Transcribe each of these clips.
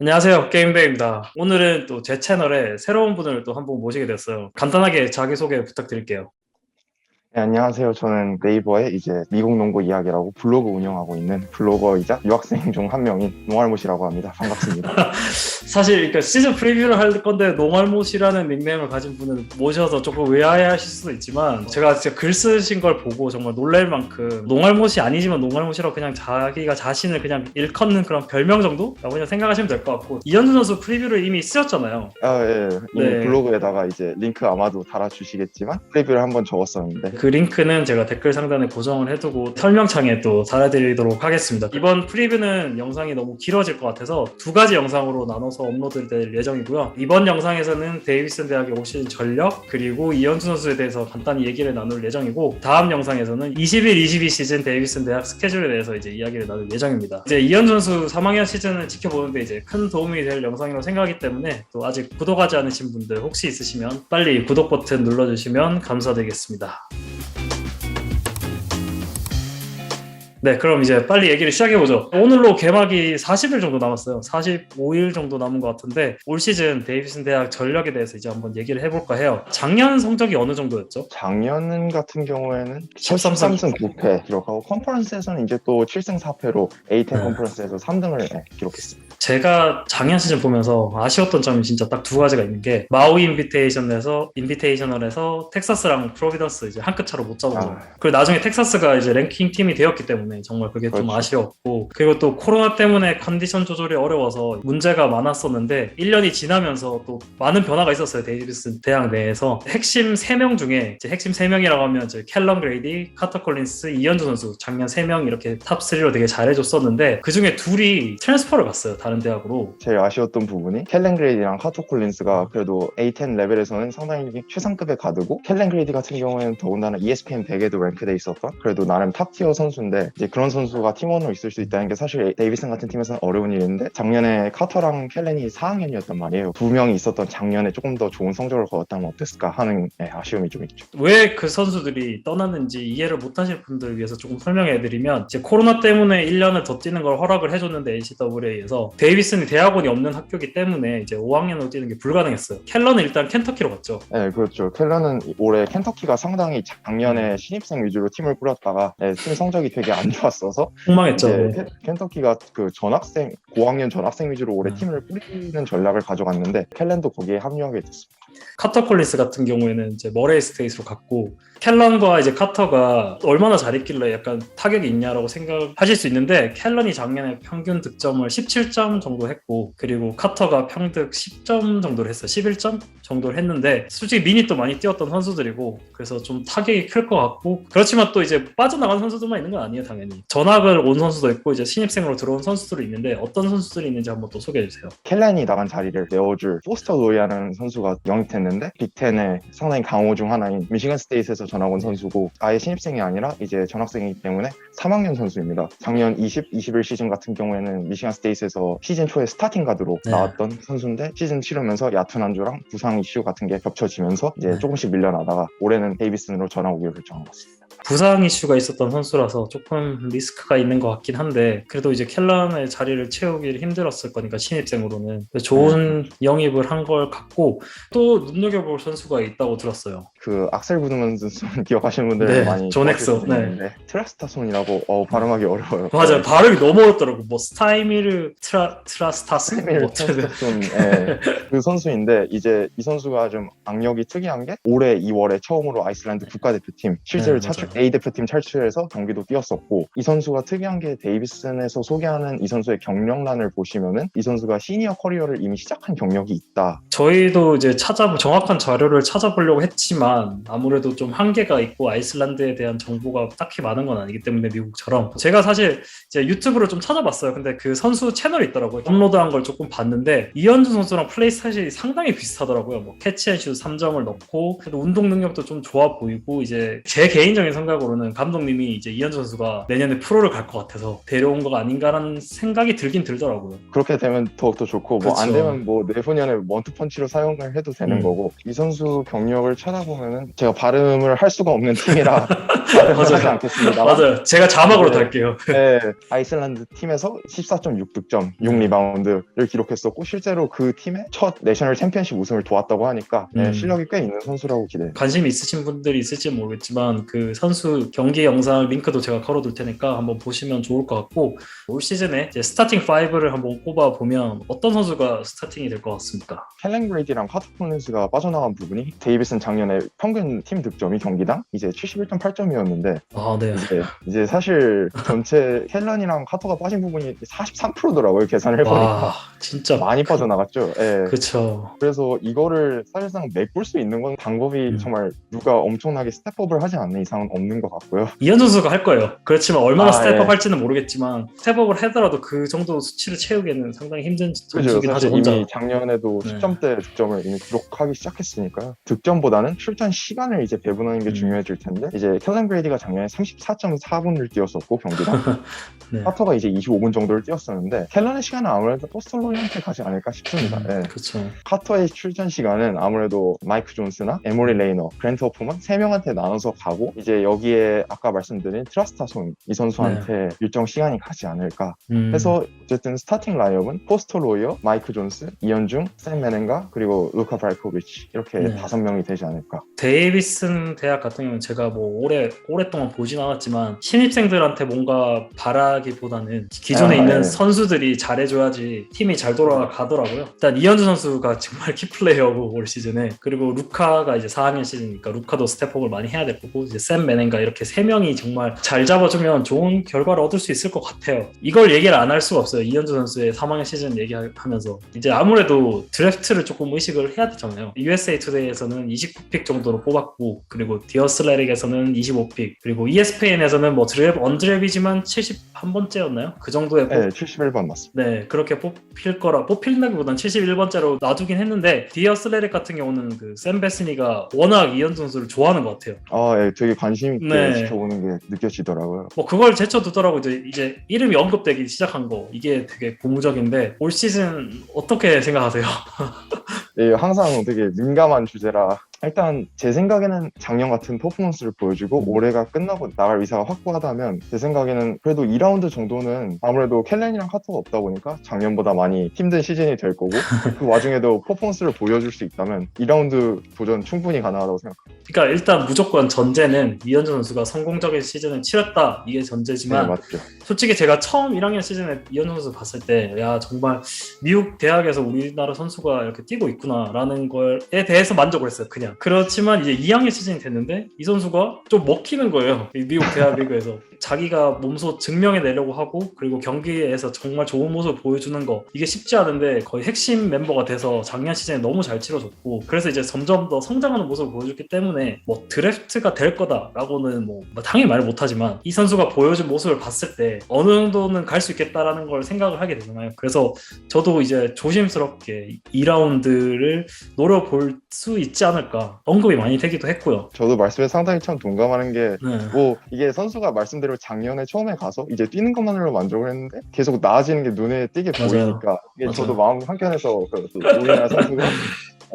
안녕하세요. 게임배입니다. 오늘은 또 제 채널에 새로운 분을 또 한 분 모시게 됐어요. 간단하게 자기소개 부탁드릴게요. 네, 안녕하세요. 저는 네이버에 이제 미국 농구 이야기라고 블로그 운영하고 있는 블로거이자 유학생 중 한 명인 농알못이라고 합니다. 반갑습니다. 사실 그 시즌 프리뷰를 할 건데 농알못이라는 닉네임을 가진 분을 모셔서 조금 의아해하실 수도 있지만 제가 진짜 글 쓰신 걸 보고 정말 놀랄 만큼 농알못이 아니지만 농알못이라고 그냥 자기가 자신을 그냥 일컫는 그런 별명 정도라고 그냥 생각하시면 될 것 같고 이현준 선수 프리뷰를 이미 쓰셨잖아요. 예. 이미 네. 블로그에다가 이제 링크 아마도 달아주시겠지만 프리뷰를 한번 적었었는데 그 링크는 제가 댓글 상단에 고정을 해두고 설명창에 또 달아드리도록 하겠습니다. 이번 프리뷰는 영상이 너무 길어질 것 같아서 두 가지 영상으로 나눠서 업로드될 예정이고요. 이번 영상에서는 데이비슨 대학에 오신 전력 그리고 이현준 선수에 대해서 간단히 얘기를 나눌 예정이고 다음 영상에서는 21-22 시즌 데이비슨 대학 스케줄에 대해서 이제 이야기를 나눌 예정입니다. 이제 이현준 선수 3학년 시즌을 지켜보는데 이제 큰 도움이 될 영상이라고 생각하기 때문에 또 아직 구독하지 않으신 분들 혹시 있으시면 빨리 구독 버튼 눌러주시면 감사드리겠습니다. 네, 그럼 이제 빨리 얘기를 시작해보죠. 오늘로 개막이 40일 정도 남았어요. 45일 정도 남은 것 같은데 올 시즌 데이비슨 대학 전력에 대해서 이제 한번 얘기를 해볼까 해요. 작년 성적이 어느 정도였죠? 작년 같은 경우에는 13승 13승 9패 기록하고 컨퍼런스에서는 이제 또 7승 4패로 A10 네. 컨퍼런스에서 3등을 기록했습니다. 제가 작년 시즌 보면서 아쉬웠던 점이 진짜 딱 두 가지가 있는 게 마우이 인비테이셔널에서 텍사스랑 프로비던스 이제 한 끗 차로 못 잡아서 그리고 나중에 텍사스가 이제 랭킹 팀이 되었기 때문에 정말 그게 좀 그렇죠. 아쉬웠고 그리고 또 코로나 때문에 컨디션 조절이 어려워서 문제가 많았었는데 1년이 지나면서 또 많은 변화가 있었어요. 데이비스 대학 내에서 핵심 3명 중에 이제 핵심 3명이라고 하면 이제 캘럼 그레이디, 카터 콜린스, 이현주 선수 작년 3명 이렇게 탑 3로 되게 잘해줬었는데 그 중에 둘이 트랜스퍼를 갔어요. 다른 대학으로. 제일 아쉬웠던 부분이 켈렌 그레이디랑 카토 콜린스가 그래도 A10 레벨에서는 상당히 최상급에 가두고 켈렌 그레이디 같은 경우에는 더군다나 ESPN 100에도 랭크돼 있었던 그래도 나름 탑티어 선수인데 이제 그런 선수가 팀원으로 있을 수 있다는 게 사실 데이비슨 같은 팀에서는 어려운 일인데 작년에 카터랑 켈렌이 4학년이었단 말이에요. 두 명이 있었던 작년에 조금 더 좋은 성적을 거뒀다면 어땠을까 하는 아쉬움이 좀 있죠. 왜 그 선수들이 떠났는지 이해를 못하실 분들을 위해서 조금 설명해드리면 이제 코로나 때문에 1년을 더 뛰는 걸 허락을 해줬는데 NCAA에서 데이비슨이 대학원이 없는 학교이기 때문에 이제 5학년으로 뛰는 게 불가능했어요. 켈런은 일단 켄터키로 갔죠. 네, 그렇죠. 켈런은 올해 켄터키가 상당히 작년에 신입생 위주로 팀을 꾸렸다가 팀 성적이 되게 안 좋았어서 폭망했죠. 이제 켄터키가 그 전학생, 고학년 전학생 위주로 올해 팀을 꾸리는 전략을 가져갔는데 켈렌도 거기에 합류하게 됐습니다. 카터 콜린스 같은 경우에는 이제 머레이 스테이트로 갔고 켈런과 이제 카터가 얼마나 잘했길래 약간 타격이 있냐라고 생각하실 수 있는데 켈런이 작년에 평균 득점을 17점 정도 했고 그리고 카터가 평득 10점 정도를 했어요. 11점 정도를 했는데 솔직히 미닛도 많이 뛰었던 선수들이고 그래서 좀 타격이 클 것 같고 그렇지만 또 이제 빠져나간 선수들만 있는 건 아니에요. 당연히 전학을 온 선수도 있고 이제 신입생으로 들어온 선수들이 있는데 어떤 선수들이 있는지 한번 또 소개해 주세요. 켈렌이 나간 자리를 메워줄 포스터 로이라는 선수가 영입됐는데 빅10의 상당히 강호 중 하나인 미시건 스테이트에서 전학 온 선수고 아예 신입생이 아니라 이제 전학생이기 때문에 3학년 선수입니다. 작년 20-21 시즌 같은 경우에는 미시건 스테이트에서 시즌 초에 스타팅 가드로 나왔던 선수인데 시즌 치르면서 얕은 안주랑 부상 이슈 같은 게 겹쳐지면서 이제 조금씩 밀려나다가 올해는 데이비슨으로 전학 오기로 결정한 것 같습니다. 부상 이슈가 있었던 선수라서 조금 리스크가 있는 것 같긴 한데 그래도 이제 켈런의 자리를 채우기 힘들었을 거니까 신입생으로는 좋은 영입을 한 걸 같고 또 눈여겨볼 선수가 있다고 들었어요. 그 악셀 구드먼 선수 기억하시는 분들 네, 많이 존 엑소. 네. 트라스타손이라고 발음하기 어려워요. 맞아요. 발음이 너무 어렵더라고. 뭐 스타이미르 트라스타스? 트라스타손 그 선수인데 이제 이 선수가 좀 악력이 특이한 게 올해 2월에 처음으로 아이슬란드 국가대표팀 실제로 A대표팀 탈출해서 경기도 뛰었었고 이 선수가 특이한 게 데이비슨에서 소개하는 이 선수의 경력란을 보시면은 이 선수가 시니어 커리어를 이미 시작한 경력이 있다. 저희도 이제 정확한 자료를 찾아보려고 했지만 아무래도 좀 한계가 있고 아이슬란드에 대한 정보가 딱히 많은 건 아니기 때문에 미국처럼 제가 사실 이제 유튜브를 좀 찾아봤어요. 근데 그 선수 채널이 있더라고요. 업로드한 걸 조금 봤는데 이현준 선수랑 플레이 스타일이 상당히 비슷하더라고요. 뭐 캐치앤슛 3점을 넣고 그래도 운동 능력도 좀 좋아 보이고 이제 제 개인적인 생각으로는 감독님이 이제 이현준 선수가 내년에 프로를 갈 것 같아서 데려온 거 아닌가라는 생각이 들긴 들더라고요. 그렇게 되면 더욱더 좋고 뭐 안 그쵸. 되면 뭐 내후년에 원투펀치로 사용을 해도 되는 거고 이 선수 경력을 찾아보면은 제가 발음을 할 수가 없는 팀이라 하지 맞아요. 않겠습니다. 맞아요. 제가 자막으로 네. 달게요. 네, 아이슬란드 팀에서 14.6득점, 6리바운드를 기록했었고 실제로 그 팀의 첫 내셔널 챔피언십 우승을 도왔다고 하니까 실력이 꽤 있는 선수라고 기대해요. 관심 있으신 분들이 있을지 모르겠지만 그 선수 경기 영상 링크도 제가 걸어둘 테니까 한번 보시면 좋을 것 같고, 올 시즌에 이제 스타팅 5를 한번 꼽아보면 어떤 선수가 스타팅이 될 것 같습니까? 켈렌 그레이디랑 카터 콜린스가 빠져나간 부분이, 데이비스는 작년에 평균 팀 득점이 경기당 이제 71.8점이었는데 아, 네. 이제 사실 전체 켈런이랑 카터가 빠진 부분이 43%더라고요. 계산을 해보니까. 와, 진짜 많이 빠져나갔죠. 예. 그쵸. 그래서 이거를 사실상 메꿀 수 있는 건 방법이 정말 누가 엄청나게 스텝업을 하지 않는 이상은 없는 것 같고요. 이현 선수가 할 거예요. 그렇지만 얼마나 스텝업 예. 할지는 모르겠지만 스텝업을 하더라도 그 정도 수치를 채우기에는 상당히 힘든 그죠. 선수긴 하죠. 사실 혼자. 이미 작년에도 네. 10점대 득점을 이미 기록하기 시작했으니까요. 득점보다는 출전 시간을 이제 배분하는 게 중요해질 텐데, 이제 켈렌 그레이디가 작년에 34.4분을 뛰었었고 경기당 네. 카터가 이제 25분 정도를 뛰었었는데, 켈런의 시간은 아무래도 포스톨로이한테 가지 않을까 싶습니다. 예. 그렇죠. 카터의 출전 시간은 아무래도 마이크 존스나 에모리 레이너, 그랜트 호프만 3명한테 나눠서 가고, 이제 여기에 아까 말씀드린 트라스타손 이 선수한테 일정 시간이 가지 않을까 해서 어쨌든 스타팅 라인업은 포스터 로이어, 마이크 존스, 이현중, 샘 메넨가, 그리고 루카 브라이코비치, 이렇게 네. 5명이 되지 않을까. 데이비슨 대학 같은 경우는 제가 뭐 오랫동안 보진 않았지만 신입생들한테 뭔가 바라기보다는 기존에 있는 선수들이 잘해줘야지 팀이 잘 돌아가더라고요. 일단 이현주 선수가 정말 키플레이어고 올 시즌에, 그리고 루카가 이제 4학년 시즌이니까 루카도 스텝업을 많이 해야 될 거고, 이제 샘 메넨가, 이렇게 3명이 정말 잘 잡아주면 좋은 결과를 얻을 수 있을 것 같아요. 이걸 얘기를 안 할 수가 없어요. 이현주 선수의 3학년 시즌 얘기하면서 이제 아무래도 드래프트를 조금 의식을 해야 되잖아요. USA 투데이에서는 29픽 정도로 뽑았고, 그리고 디어슬레릭에서는 25픽, 그리고 ESPN에서는 뭐 언드랩이지만 71번째였나요? 그 정도에 네, 71번 맞습니다. 네, 그렇게 뽑힌다기보단 71번째로 놔두긴 했는데, 디어슬레릭 같은 경우는 그 샘 베스니가 워낙 이현주 선수를 좋아하는 것 같아요. 예, 되게 관심 있게 네. 지켜보는 게 느껴지더라고요. 뭐 그걸 제쳐두더라고. 이제 이름이 언급되기 시작한 거, 이게 되게 고무적인데, 올 시즌 어떻게 생각하세요? 예, 항상 되게 민감한 주제라, 일단 제 생각에는 작년 같은 퍼포먼스를 보여주고 올해가 끝나고 나갈 의사가 확고하다면, 제 생각에는 그래도 2라운드 정도는 아무래도 켈렌이랑 카터가 없다 보니까 작년보다 많이 힘든 시즌이 될 거고, 그 와중에도 퍼포먼스를 보여줄 수 있다면 2라운드 도전 충분히 가능하다고 생각합니다. 그러니까 일단 무조건 전제는 이현주 선수가 성공적인 시즌을 치렀다, 이게 전제지만, 네, 맞죠. 솔직히 제가 처음 1학년 시즌에 이현주 선수 봤을 때, 야, 정말 미국 대학에서 우리나라 선수가 이렇게 뛰고 있구나 라는 거에 대해서 만족을 했어요. 그냥. 그렇지만 이제 2학년 시즌이 됐는데 이 선수가 좀 먹히는 거예요. 미국 대학 리그에서. 자기가 몸소 증명해내려고 하고, 그리고 경기에서 정말 좋은 모습을 보여주는 거, 이게 쉽지 않은데 거의 핵심 멤버가 돼서 작년 시즌에 너무 잘 치러줬고, 그래서 이제 점점 더 성장하는 모습을 보여줬기 때문에 뭐 드래프트가 될 거다라고는 뭐 당연히 말을 못하지만, 이 선수가 보여준 모습을 봤을 때 어느 정도는 갈 수 있겠다라는 걸 생각을 하게 되잖아요. 그래서 저도 이제 조심스럽게 2라운드를 노려볼 수 있지 않을까, 언급이 많이 되기도 했고요. 저도 말씀에 상당히 참 동감하는 게, 네. 뭐 이게 선수가 말씀대로 작년에 처음에 가서 이제 뛰는 것만으로 만족을 했는데 계속 나아지는 게 눈에 띄게 맞아요. 보이니까, 이게 맞아요. 저도 마음 한켠에서 우리나라 선수가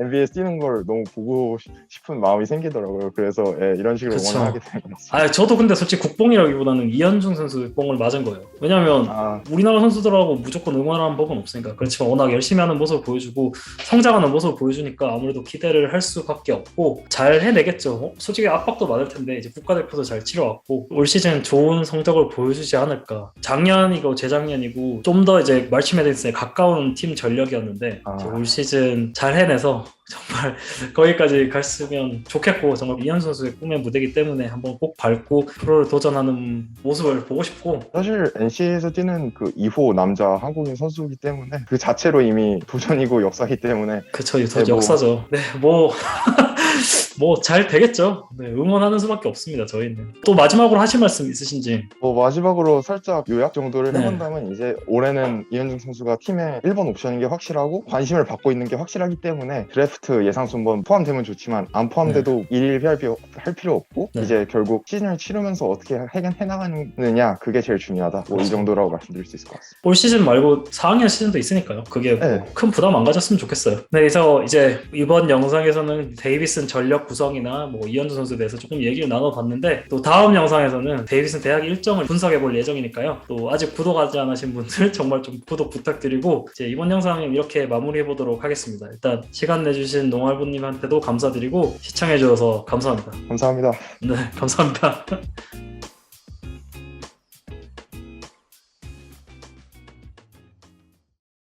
NBA에서 뛰는 걸 너무 보고 싶은 마음이 생기더라고요. 그래서 이런 식으로 그쵸. 응원하게 되는 것 같습니다. 저도 근데 솔직히 국뽕이라기보다는 이현중 선수 뽕을 맞은 거예요. 왜냐면 우리나라 선수들하고 무조건 응원하는 법은 없으니까. 그렇지만 워낙 열심히 하는 모습을 보여주고 성장하는 모습을 보여주니까 아무래도 기대를 할 수밖에 없고, 잘 해내겠죠. 솔직히 압박도 많을 텐데 이제 국가대표도 잘 치러왔고 올 시즌 좋은 성적을 보여주지 않을까. 작년이고 재작년이고 좀 더 이제 말치 매디슨에 가까운 팀 전력이었는데 이제 올 시즌 잘 해내서 정말 거기까지 갔으면 좋겠고, 정말 이현 선수의 꿈의 무대이기 때문에 한번 꼭 밟고 프로를 도전하는 모습을 보고 싶고. 사실 NCA에서 뛰는 그 2호 남자 한국인 선수이기 때문에 그 자체로 이미 도전이고 역사이기 때문에. 그쵸, 역사죠. 네, 뭐 잘 되겠죠. 네, 응원하는 수밖에 없습니다, 저희는. 또 마지막으로 하실 말씀 있으신지? 마지막으로 살짝 요약 정도를 네. 해본다면, 이제 올해는 이현중 선수가 팀의 1번 옵션인 게 확실하고 관심을 받고 있는 게 확실하기 때문에 드래프트 예상 순번 포함되면 좋지만 안 포함돼도 일일비할 필요 없고, 이제 결국 시즌을 치르면서 어떻게 해나가느냐, 그게 제일 중요하다. 이 정도라고 말씀드릴 수 있을 것 같습니다. 올 시즌 말고 4학년 시즌도 있으니까요. 그게 큰 부담 안 가졌으면 좋겠어요. 네, 그래서 이제 이번 영상에서는 데이비슨 전력 구성이나 뭐 이현주 선수에 대해서 조금 얘기를 나눠봤는데 또 다음 영상에서는 데이비슨 대학 일정을 분석해볼 예정이니까요. 또 아직 구독하지 않으신 분들 정말 좀 구독 부탁드리고 이제 이번 영상은 이렇게 마무리해보도록 하겠습니다. 일단 시간 내주신 농알부님한테도 감사드리고 시청해주셔서 감사합니다. 감사합니다. 네, 감사합니다.